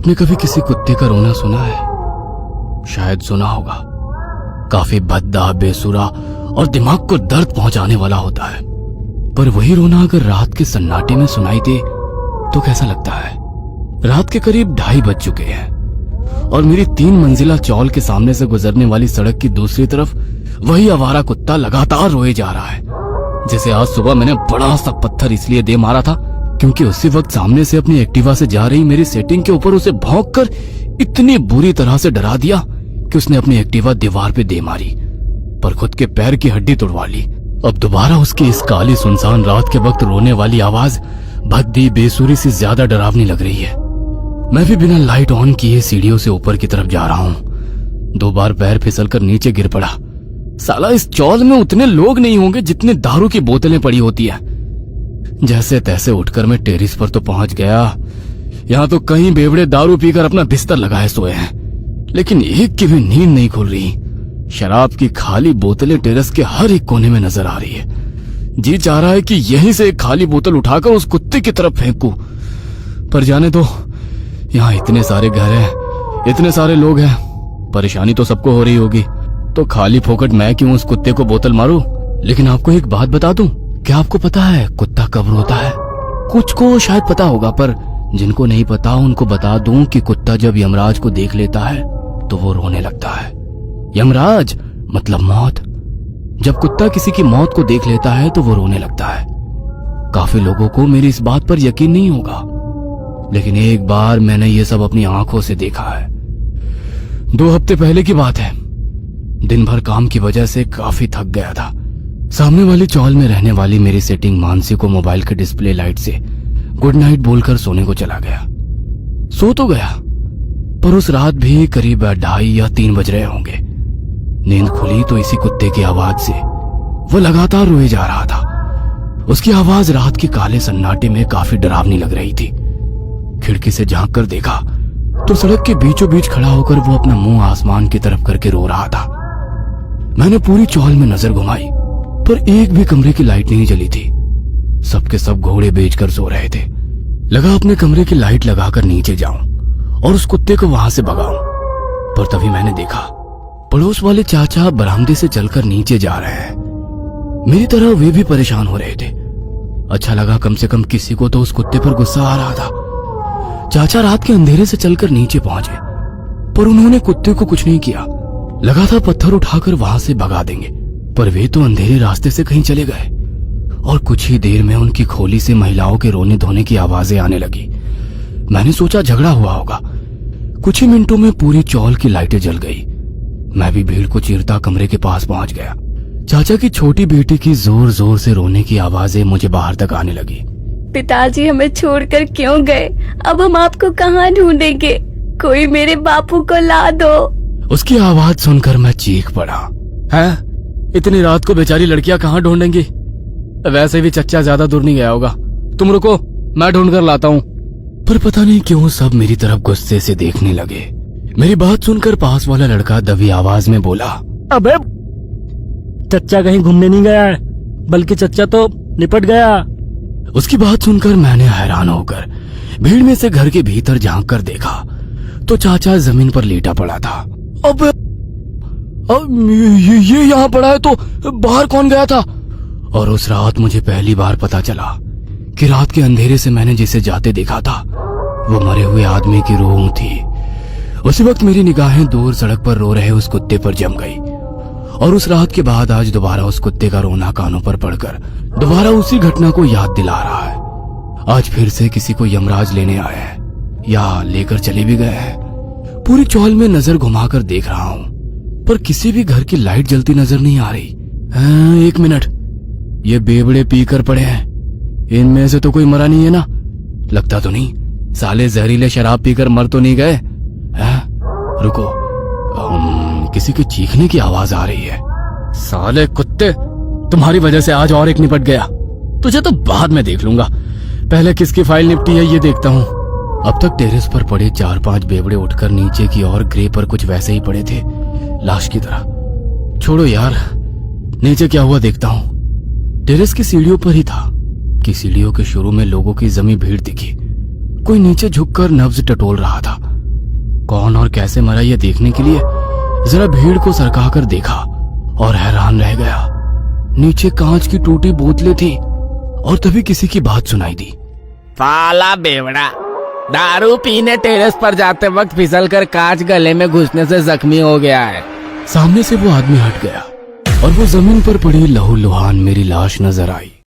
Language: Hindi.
आपने कभी किसी कुत्ते का रोना सुना है? शायद सुना होगा। काफी भद्दा, बेसुरा और दिमाग को दर्द पहुंचाने वाला होता है। पर वही रोना अगर रात के सन्नाटे में सुनाई दे तो कैसा लगता है? रात के करीब 2:30 बज चुके हैं और मेरी 3 मंजिला चौल के सामने से गुजरने वाली सड़क की दूसरी तरफ वही आवारा कुत्ता लगातार रोए जा रहा है। जैसे आज सुबह मैंने बड़ा सा पत्थर इसलिए दे मारा था क्योंकि उसी वक्त सामने से अपनी एक्टिवा से जा रही मेरी सेटिंग के ऊपर उसे भौंककर इतनी बुरी तरह से डरा दिया कि उसने अपनी एक्टिवा दीवार पे दे मारी, पर खुद के पैर की हड्डी तोड़वा ली। अब दोबारा उसकी इस काली सुनसान रात के वक्त रोने वाली आवाज भद्दी, बेसुरी से ज्यादा डरावनी लग रही है। मैं भी बिना लाइट ऑन किए सीढ़ियों से ऊपर की तरफ जा रहा हूँ। 2 बार पैर फिसलकर नीचे गिर पड़ा। साला इस चौल में उतने लोग नहीं होंगे जितने दारू की बोतलें पड़ी होती है। जैसे तैसे उठकर मैं टेरिस पर तो पहुंच गया। यहाँ तो कई बेवड़े दारू पीकर अपना बिस्तर लगाए सोए हैं, लेकिन एक की भी नींद नहीं खुल रही। शराब की खाली बोतलें टेरेस के हर एक कोने में नजर आ रही है। जी चाह रहा है कि यहीं से एक खाली बोतल उठाकर उस कुत्ते की तरफ फेंकूं, पर जाने दो, यहाँ इतने सारे घर हैं, इतने सारे लोग हैं, परेशानी तो सबको हो रही होगी, तो खाली फोकट मैं क्यों उस कुत्ते को बोतल मारूं। लेकिन आपको एक बात बता दूं, क्या आपको पता है कुत्ता कब रोता है? कुछ को शायद पता होगा, पर जिनको नहीं पता उनको बता दूं कि कुत्ता जब यमराज को देख लेता है तो वो रोने लगता है। यमराज मतलब मौत। जब कुत्ता किसी की मौत को देख लेता है तो वो रोने लगता है। काफी लोगों को मेरी इस बात पर यकीन नहीं होगा, लेकिन एक बार मैंने ये सब अपनी आंखों से देखा है। 2 हफ्ते पहले की बात है। दिन भर काम की वजह से काफी थक गया था। सामने वाली चौल में रहने वाली मेरी सेटिंग मानसी को मोबाइल के डिस्प्ले लाइट से गुड नाइट बोलकर सोने को चला गया। सो तो गया, पर उस रात भी करीब 2:30 या 3 बज रहे होंगे। नींद खुली तो इसी कुत्ते की आवाज से। वो लगातार रोए जा रहा था। उसकी आवाज रात के काले सन्नाटे में काफी डरावनी लग रही थी। खिड़की से झांक कर देखा तो सड़क के बीचों बीच खड़ा होकर वो अपना मुंह आसमान की तरफ करके रो रहा था। मैंने पूरी चौल में नजर घुमाई, पर एक भी कमरे की लाइट नहीं जली थी। सबके सब घोड़े बेचकर सो रहे थे। लगा अपने कमरे की लाइट लगाकर नीचे जाऊं और उस कुत्ते को वहां से भगाऊं, पर तभी मैंने देखा पड़ोस वाले चाचा बरामदे से चलकर नीचे जा रहे हैं। मेरी तरह वे भी परेशान हो रहे थे। अच्छा लगा, कम से कम किसी को तो उस कुत्ते पर गुस्सा आ रहा था। चाचा रात के अंधेरे से चलकर नीचे पहुंचे, पर उन्होंने कुत्ते को कुछ नहीं किया। लगा था पत्थर उठाकर वहां से भगा देंगे, पर वे तो अंधेरे रास्ते से कहीं चले गए और कुछ ही देर में उनकी खोली से महिलाओं के रोने धोने की आवाजें आने लगी। मैंने सोचा झगड़ा हुआ होगा। कुछ ही मिनटों में पूरी चौल की लाइटें जल गई। मैं भी भीड़ को चीरता कमरे के पास पहुंच गया। चाचा की छोटी बेटी की जोर जोर से रोने की आवाजें मुझे बाहर तक आने लगी। पिताजी हमें छोड़कर क्यों गए? अब हम आपको कहाँ ढूंढेंगे? कोई मेरे बापू को ला दो। उसकी आवाज सुनकर मैं चीख पड़ा। हैं? इतनी रात को बेचारी लड़कियां कहाँ ढूंढेंगी? वैसे भी चच्चा ज्यादा दूर नहीं गया होगा। तुम रुको, मैं ढूंढ कर लाता हूँ। पर पता नहीं क्यों सब मेरी तरफ गुस्से से देखने लगे। मेरी बात सुनकर पास वाला लड़का दबी आवाज में बोला, अबे चच्चा कहीं घूमने नहीं गया है, बल्कि चच्चा तो निपट गया। उसकी बात सुनकर मैंने हैरान होकर भीड़ में से घर के भीतर झांक कर देखा तो चाचा जमीन पर लेटा पड़ा था। अब ये यहाँ पड़ा है तो बाहर कौन गया था? और उस रात मुझे पहली बार पता चला कि रात के अंधेरे से मैंने जिसे जाते देखा था वो मरे हुए आदमी की रूह थी। उसी वक्त मेरी निगाहें दूर सड़क पर रो रहे उस कुत्ते पर जम गई और उस रात के बाद आज दोबारा उस कुत्ते का रोना कानों पर पड़कर दोबारा उसी घटना को याद दिला रहा है। आज फिर से किसी को यमराज लेने आया है या लेकर चले भी गए हैं। पूरी चौल में नजर घुमाकर देख रहा हूँ, पर किसी भी घर की लाइट जलती नजर नहीं आ रही। एक मिनट, ये बेवड़े पीकर पड़े हैं, इनमें से तो कोई मरा नहीं है ना? लगता तो नहीं। साले जहरीले शराब पीकर मर तो नहीं गए? रुको, किसी के चीखने की आवाज आ रही है। साले कुत्ते, तुम्हारी वजह से आज और एक निपट गया। तुझे तो बाद में देख लूंगा, पहले किसकी फाइल निपटी है ये देखता हूँ। अब तक टेरेस पर पड़े 4-5 बेवड़े उठकर नीचे की ओर ग्रे पर कुछ वैसे ही पड़े थे, लाश की तरह। छोड़ो यार, नीचे क्या हुआ देखता हूँ। टेरेस की सीढ़ियों पर ही था कि सीढ़ियों के शुरू में लोगों की जमी भीड़ दिखी। कोई नीचे झुककर नब्ज टटोल रहा था। कौन और कैसे मरा ये देखने के लिए जरा भीड़ को सरका कर देखा और हैरान रह गया। नीचे कांच की टूटी बोतलें थी और तभी किसी की बात सुनाई दी। साला बेवड़ा, दारू पीने टेरेस पर जाते वक्त फिसल कर कांच गले में घुसने से जख्मी हो गया है। सामने से वो आदमी हट गया और वो जमीन पर पड़ी लहूलुहान मेरी लाश नजर आई।